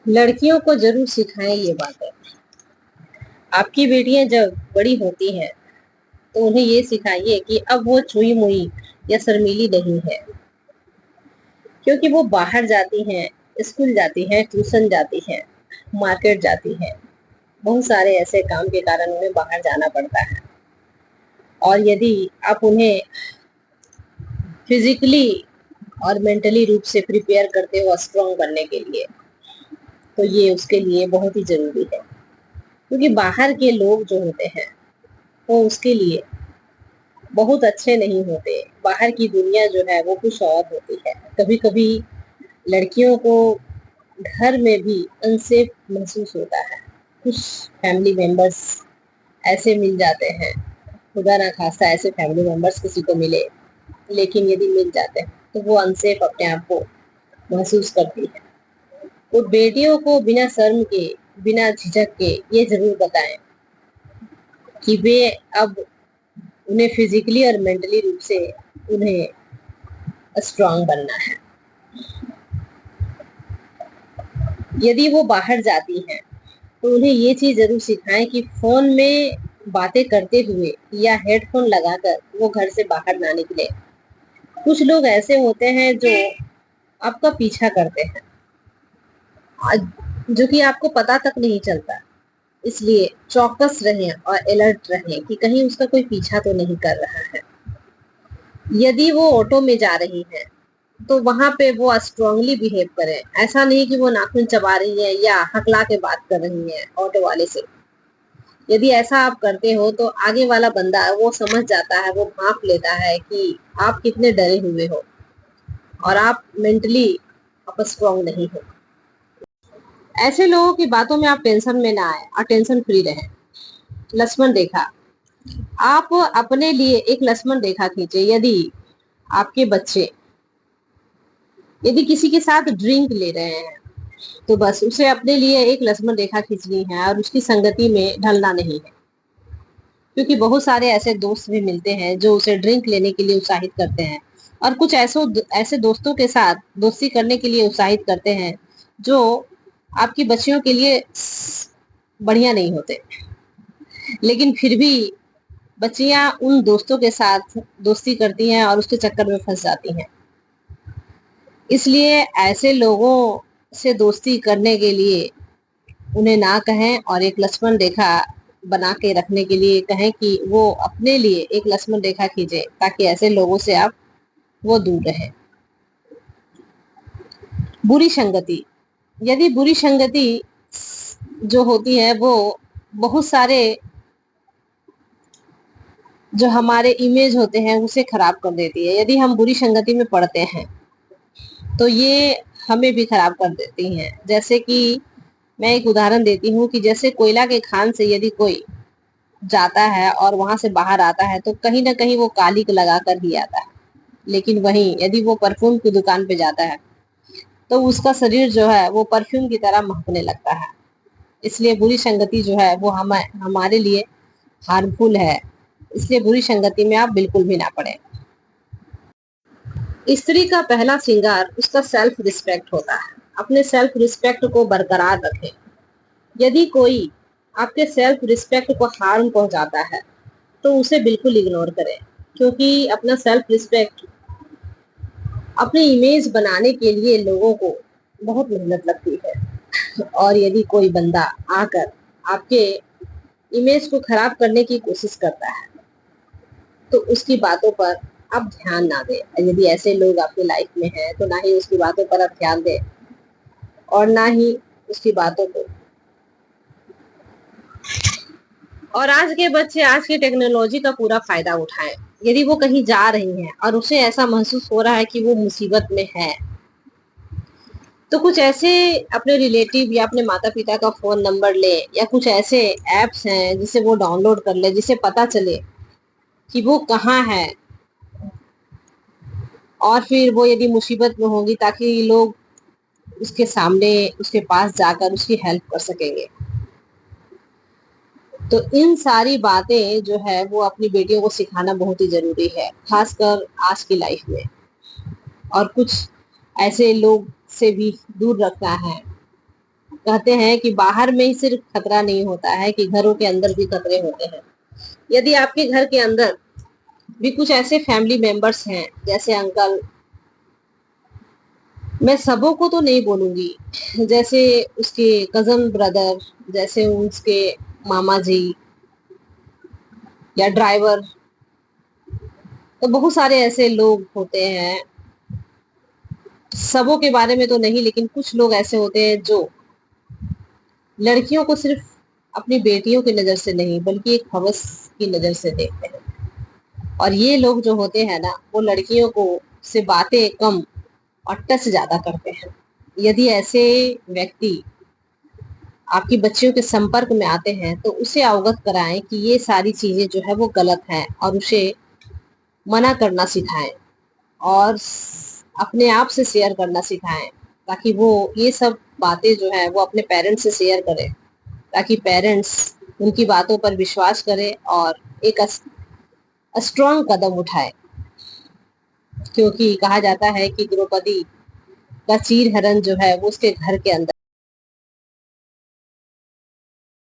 लड़कियों को जरूर सिखाएं ये बातें। आपकी बेटियां जब बड़ी होती हैं तो उन्हें ये सिखाइए कि अब वो छुई मुई या शर्मीली नहीं है, क्योंकि वो बाहर जाती हैं, स्कूल जाती हैं, ट्यूशन जाती हैं, मार्केट जाती हैं। बहुत सारे ऐसे काम के कारण उन्हें बाहर जाना पड़ता है। और यदि आप उन्हें फिजिकली और मेंटली रूप से प्रिपेयर करते हो स्ट्रॉन्ग बनने के लिए, तो ये उसके लिए बहुत ही जरूरी है। क्योंकि बाहर के लोग जो होते हैं वो उसके लिए बहुत अच्छे नहीं होते। बाहर की दुनिया जो है वो कुछ और होती है। कभी कभी लड़कियों को घर में भी अनसेफ महसूस होता है। कुछ फैमिली मेंबर्स ऐसे मिल जाते हैं, खुदा ना खास्ता ऐसे फैमिली मेंबर्स किसी को मिले, लेकिन यदि मिल जाते हैं तो वो अनसेफ अपने आप को महसूस करती है। तो बेटियों को बिना शर्म के, बिना झिझक के ये जरूर बताएं कि वे अब उन्हें फिजिकली और मेंटली रूप से उन्हें स्ट्रांग बनना है। यदि वो बाहर जाती हैं तो उन्हें ये चीज जरूर सिखाएं कि फोन में बातें करते हुए या हेडफोन लगाकर वो घर से बाहर ना निकले। कुछ लोग ऐसे होते हैं जो आपका पीछा करते हैं, जो कि आपको पता तक नहीं चलता। इसलिए चौकस रहें और अलर्ट रहें कि कहीं उसका कोई पीछा तो नहीं कर रहा है। यदि वो ऑटो में जा रही है तो वहां पे वो स्ट्रांगली बिहेव करें। ऐसा नहीं कि वो नाखून चबा रही है या हकला के बात कर रही है ऑटो वाले से। यदि ऐसा आप करते हो तो आगे वाला बंदा वो समझ जाता है, वो भांप लेता है कि आप कितने डरे हुए हो और आप मेंटली आप स्ट्रांग नहीं हो। ऐसे लोगों की बातों में आप टेंशन में ना आए और टेंशन फ्री रहें। लक्ष्मण रेखा, आप अपने लिए एक लक्ष्मण रेखा खींचे। आपके बच्चे यदि किसी के साथ ड्रिंक ले रहे हैं तो बस उसे अपने लिए एक लक्ष्मण रेखा खींचनी है और उसकी संगति में ढलना नहीं है। क्योंकि बहुत सारे ऐसे दोस्त भी मिलते हैं जो उसे ड्रिंक लेने के लिए उत्साहित करते हैं, और कुछ ऐसे दोस्तों के साथ दोस्ती करने के लिए उत्साहित करते हैं जो आपकी बच्चियों के लिए बढ़िया नहीं होते। लेकिन फिर भी बच्चियां उन दोस्तों के साथ दोस्ती करती हैं और उसके चक्कर में फंस जाती हैं। इसलिए ऐसे लोगों से दोस्ती करने के लिए उन्हें ना कहें और एक लक्ष्मण रेखा बना के रखने के लिए कहें कि वो अपने लिए एक लक्ष्मण रेखा खींचे, ताकि ऐसे लोगों से आप वो दूर रहे। बुरी संगति, यदि बुरी संगति जो होती है वो बहुत सारे जो हमारे इमेज होते हैं उसे खराब कर देती है। यदि हम बुरी संगति में पड़ते हैं तो ये हमें भी खराब कर देती हैं। जैसे कि मैं एक उदाहरण देती हूँ कि जैसे कोयला के खान से यदि कोई जाता है और वहां से बाहर आता है तो कहीं ना कहीं वो कालिक लगा कर ही आता है। लेकिन वहीं यदि वो परफ्यूम की दुकान पे जाता है तो उसका शरीर जो है वो परफ्यूम की तरह महकने लगता है। इसलिए बुरी संगति जो है वो हमारे लिए हार्मफुल है। इसलिए बुरी संगति में आप बिल्कुल भी ना पड़े। स्त्री का पहला श्रृंगार उसका सेल्फ रिस्पेक्ट होता है। अपने सेल्फ रिस्पेक्ट को बरकरार रखें। यदि कोई आपके सेल्फ रिस्पेक्ट को हार्म पहुंचाता है तो उसे बिल्कुल इग्नोर करें, क्योंकि अपना सेल्फ रिस्पेक्ट, अपनी इमेज बनाने के लिए लोगों को बहुत मेहनत लगती है। और यदि कोई बंदा आकर आपके इमेज को खराब करने की कोशिश करता है तो उसकी बातों पर आप ध्यान ना दें। यदि ऐसे लोग आपकी लाइफ में हैं तो ना ही उसकी बातों पर आप ध्यान दें और ना ही उसकी बातों को। और आज के बच्चे आज की टेक्नोलॉजी का पूरा फायदा उठाएं। यदि वो कहीं जा रही हैं और उसे ऐसा महसूस हो रहा है कि वो मुसीबत में है तो कुछ ऐसे अपने रिलेटिव या अपने माता पिता का फोन नंबर ले या कुछ ऐसे एप्स हैं जिसे वो डाउनलोड कर ले, जिसे पता चले कि वो कहाँ है और फिर वो यदि मुसीबत में होगी, ताकि लोग उसके सामने उसके पास जाकर उसकी हेल्प कर सकेंगे। तो इन सारी बातें जो है वो अपनी बेटियों को सिखाना बहुत ही जरूरी है, खासकर आज की लाइफ में। और कुछ ऐसे लोग से भी दूर रखना है कहते हैं कि बाहर में ही सिर्फ खतरा नहीं होता है कि घरों के अंदर भी खतरे होते हैं। यदि आपके घर के अंदर भी कुछ ऐसे फैमिली मेंबर्स हैं, जैसे अंकल, मैं सबों को तो नहीं बोलूंगी, जैसे उसके कजन ब्रदर, जैसे उसके मामा जी या ड्राइवर, तो बहुत सारे ऐसे लोग होते हैं। सबों के बारे में तो नहीं, लेकिन कुछ लोग ऐसे होते हैं जो लड़कियों को सिर्फ अपनी बेटियों की नजर से नहीं बल्कि एक हवस की नजर से देखते हैं। और ये लोग जो होते हैं ना, वो लड़कियों को से बातें कम और टच ज्यादा करते हैं। यदि ऐसे व्यक्ति आपकी बच्चियों के संपर्क में आते हैं तो उसे अवगत कराएं कि ये सारी चीजें जो है वो गलत हैं, और उसे मना करना सिखाएं और अपने आप से शेयर करना सिखाएं, ताकि वो ये सब बातें जो है वो अपने पेरेंट्स से शेयर करें, ताकि पेरेंट्स उनकी बातों पर विश्वास करें और एक स्ट्रॉन्ग कदम उठाए। क्योंकि कहा जाता है कि द्रौपदी का चीर हरण जो है वो उसके घर के अंदर